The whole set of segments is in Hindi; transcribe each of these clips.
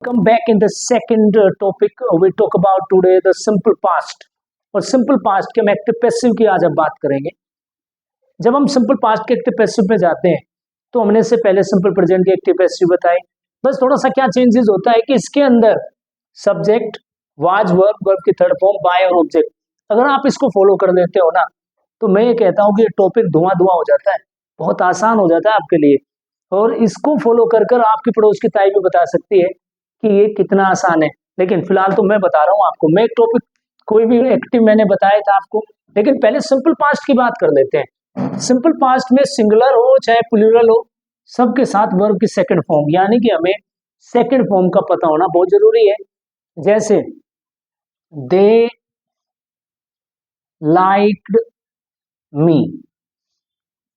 Come back in the second topic. We talk about today the simple past. और सिंपल पास्ट के हम एक्टिव पैसिव की आज हम बात करेंगे। जब हम सिंपल पास्ट के एक्टिव पैसिव में जाते हैं तो हमने से पहले सिंपल प्रेजेंट के एक्टिव पैसिव बताए। बस थोड़ा सा क्या चेंजेस होता है कि इसके अंदर सब्जेक्ट, वाज, वर्ब, वर्ब की थर्ड फॉर्म, बाय और ऑब्जेक्ट, अगर आप इसको फॉलो कर लेते हो ना तो मैं ये कहता हूँ कि ये टॉपिक धुआं धुआं हो जाता है, बहुत आसान हो जाता है आपके लिए। और इसको फॉलो कर कर आपकी पड़ोस की ताई भी बता सकती है कि ये कितना आसान है। लेकिन फिलहाल तो मैं बता रहा हूँ आपको, मैं एक टॉपिक कोई भी एक्टिव मैंने बताया था आपको, लेकिन पहले सिंपल पास्ट की बात कर लेते हैं। सिंपल पास्ट में सिंगुलर हो चाहे प्लूरल हो, सबके साथ वर्ब की सेकंड फॉर्म, यानी कि हमें सेकंड फॉर्म का पता होना बहुत जरूरी है। जैसे दे लाइक्ड मी,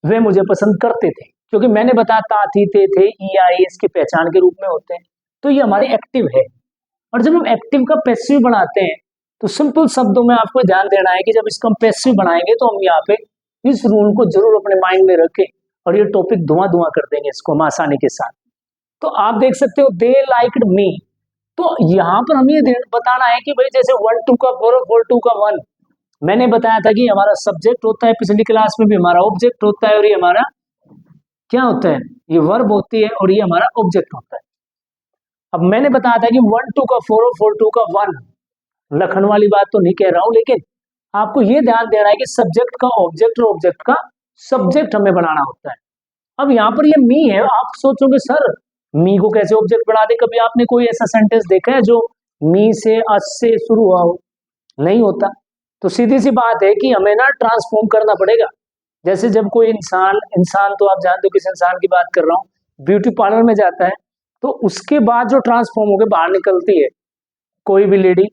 वे मुझे पसंद करते थे, क्योंकि मैंने बताया ता थी थे ई आई इसकी पहचान के रूप में होते हैं, तो ये हमारे एक्टिव है। और जब हम एक्टिव का पैसिव बनाते हैं तो सिंपल शब्दों में आपको ध्यान देना है कि जब इसको हम पैसिव बनाएंगे तो हम यहाँ पे इस रूल को जरूर अपने माइंड में रखें और ये टॉपिक धुआं धुआं कर देंगे इसको हम आसानी के साथ। तो आप देख सकते हो दे लाइक्ड मी, तो यहाँ पर हमें बताना है कि भाई जैसे 1 2 का 4 और 4 2 का 1, मैंने बताया था कि हमारा सब्जेक्ट होता है, पिछली क्लास में भी हमारा ऑब्जेक्ट होता है, और ये हमारा क्या होता है, ये वर्ब होती है और ये हमारा ऑब्जेक्ट होता है। अब मैंने बताया था कि 1 2 का 4 और 4 2 का 1, लखन वाली बात तो नहीं कह रहा हूं, लेकिन आपको ये ध्यान देना है कि सब्जेक्ट का ऑब्जेक्ट और ऑब्जेक्ट का सब्जेक्ट हमें बनाना होता है। अब यहाँ पर ये मी है, आप सोचोगे सर मी को कैसे ऑब्जेक्ट बना दे, कभी आपने कोई ऐसा सेंटेंस देखा है जो मी से अस से शुरू हुआ हो? नहीं होता। तो सीधी सी बात है कि हमें ना ट्रांसफॉर्म करना पड़ेगा। जैसे जब कोई इंसान इंसान तो आप जानते हो किस इंसान की बात कर रहा हूँ, ब्यूटी पार्लर में जाता है तो उसके बाद जो ट्रांसफॉर्म होकर बाहर निकलती है कोई भी लेडी,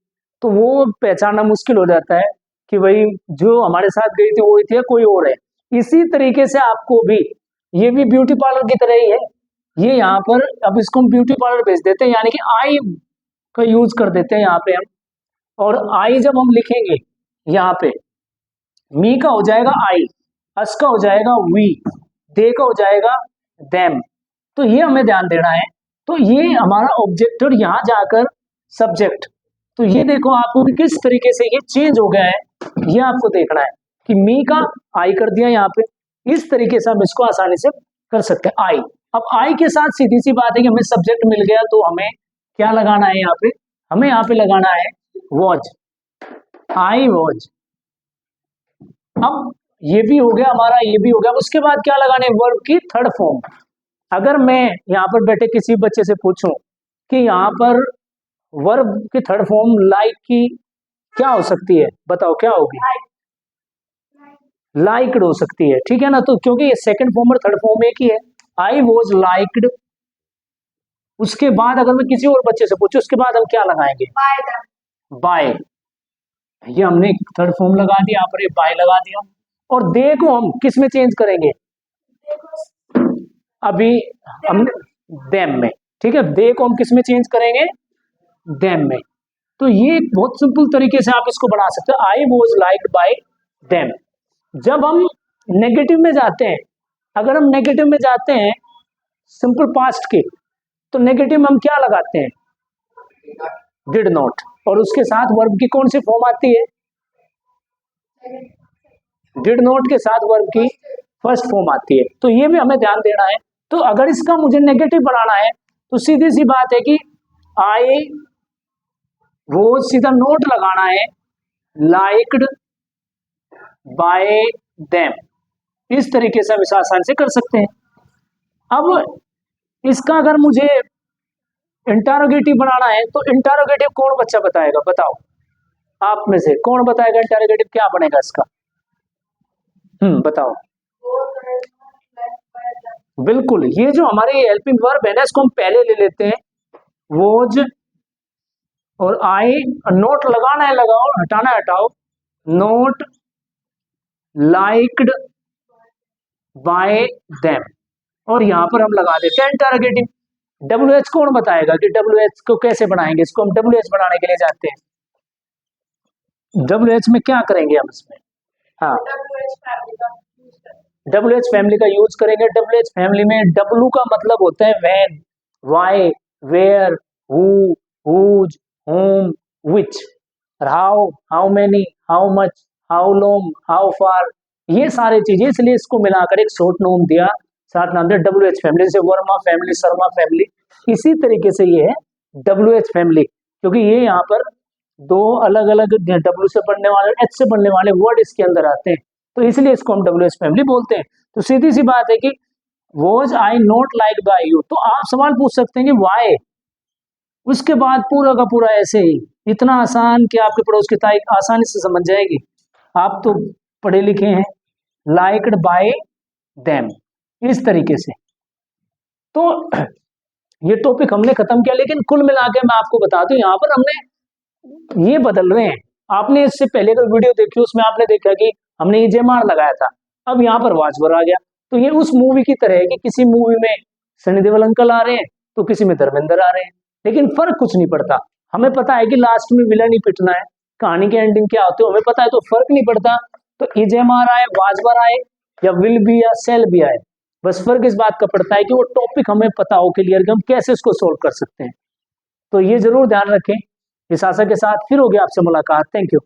तो वो पहचानना मुश्किल हो जाता है कि भाई जो हमारे साथ गई थी वो थी या कोई और है। इसी तरीके से आपको भी ये भी ब्यूटी पार्लर की तरह ही है। ये यहाँ पर अब इसको हम ब्यूटी पार्लर भेज देते हैं, यानी कि आई का यूज कर देते हैं यहाँ पे हम, और आई जब हम लिखेंगे यहाँ पे मी का हो जाएगा आई, अस का हो जाएगा वी, दे का हो जाएगा देम। तो ये हमें ध्यान देना है। तो ये हमारा ऑब्जेक्ट और यहाँ जाकर सब्जेक्ट, तो ये देखो आपको कि किस तरीके से ये चेंज हो गया है, ये आपको देखना है कि मी का आई कर दिया यहाँ पे। इस तरीके से हम इसको आसानी से कर सकते हैं आई। अब आई के साथ सीधी सी बात है कि हमें सब्जेक्ट मिल गया तो हमें क्या लगाना है यहाँ पे, हमें यहाँ पे लगाना है वॉज, आई वॉज। अब ये भी हो गया हमारा, ये भी हो गया। उसके बाद क्या लगाने, वर्ब की थर्ड फॉर्म। अगर मैं यहाँ पर बैठे किसी बच्चे से पूछूं कि यहाँ पर वर्ब की थर्ड फॉर्म लाइक की क्या हो सकती है, बताओ क्या होगी? लाइक्ड हो सकती है, ठीक है ना। तो क्योंकि ये सेकंड फॉर्म और थर्ड फॉर्म एक ही है, आई वॉज लाइक्ड। उसके बाद अगर मैं किसी और बच्चे से पूछूं उसके बाद हम क्या लगाएंगे, बाय। ये हमने थर्ड फॉर्म लगा दिया, यहाँ पर ये बाय लगा दिया। और दे को हम किस में चेंज करेंगे, अभी हमने देम में, ठीक है। दे को हम किस में चेंज करेंगे, देम में। तो ये बहुत सिंपल तरीके से आप इसको बना सकते हो, I was liked by them. जब हम नेगेटिव में जाते हैं, अगर हम नेगेटिव में जाते हैं सिंपल पास्ट के, तो नेगेटिव में हम क्या लगाते हैं, डिड नॉट, और उसके साथ वर्ब की कौन सी फॉर्म आती है, डिड नॉट के साथ वर्ब की फर्स्ट फॉर्म आती है। तो ये भी हमें ध्यान देना है। तो अगर इसका मुझे नेगेटिव बनाना है तो सीधी सी बात है कि आई वो सीधा नोट लगाना है, लाइक्ड बाय देम। इस तरीके से हम इसे आसान से कर सकते हैं। अब इसका अगर मुझे इंटरोगेटिव बनाना है तो इंटरोगेटिव कौन बच्चा बताएगा, बताओ आप में से कौन बताएगा इंटरोगेटिव क्या बनेगा इसका? बताओ। बिल्कुल, ये जो हमारे हेल्पिंग वर्ब है ना, इसको हम पहले ले लेते हैं, वोज और आई। नोट लगाना है लगाओ, हटाना है हटाओ, नोट लाइक्ड बाय देम, और यहां पर हम लगा देते हैं इंटरोगेटिव। डब्ल्यू एच कौन बताएगा कि डब्ल्यू एच को कैसे बनाएंगे, इसको हम डब्ल्यू एच बनाने के लिए जाते हैं। डब्ल्यू एच में क्या करेंगे हम इसमें, हाँ डब्ल्यू एच फैमिली का यूज करेंगे। डब्ल्यू एच फैमिली में डब्ल्यू का मतलब होता है when, why, where, who, whose, whom, which, how many, how much, how long, how far, ये सारी चीजें, इसलिए इसको मिलाकर एक शॉर्ट नोम दिया, साथ नाम दिया WH फैमिली, से वर्मा फैमिली, शर्मा फैमिली। इसी तरीके से ये है WH फैमिली, क्योंकि ये यहाँ पर दो अलग अलग W से पढ़ने वाले, H से पढ़ने वाले वर्ड इसके अंदर आते हैं, तो इसलिए इसको हम WH फैमिली बोलते हैं। तो सीधी सी बात है कि was I not like by you, तो आप सवाल पूछ सकते हैं कि वाई, उसके बाद पूरा का पूरा ऐसे ही, इतना आसान कि आपके पड़ोस की ताई आसानी से समझ जाएगी, आप तो पढ़े लिखे हैं, लाइक्ड बाय देम, इस तरीके से। तो ये टॉपिक हमने खत्म किया, लेकिन कुल मिला के मैं आपको बता दूं, यहाँ पर हमने ये बदल रहे हैं। आपने इससे पहले अगर वीडियो देखी उसमें आपने देखा कि हमने ये जेमार लगाया था, अब यहाँ पर वाजवर आ गया। तो ये उस मूवी की तरह है कि किसी मूवी में सनी देओल अंकल आ रहे हैं तो किसी में धर्मेंद्र आ रहे हैं, लेकिन फर्क कुछ नहीं पड़ता। हमें पता है कि लास्ट में विलन ही पिटना है, कहानी के एंडिंग क्या होते हो हमें पता है, तो फर्क नहीं पड़ता। तो इजेमार आए, वाजवर आए, या विल भी या सेल भी आए, बस फर्क इस बात का पड़ता है कि वो टॉपिक हमें पता हो क्लियर कि हम कैसे इसको सोल्व कर सकते हैं। तो ये जरूर ध्यान रखें। इस आशा के साथ फिर होगी आपसे मुलाकात। Thank you.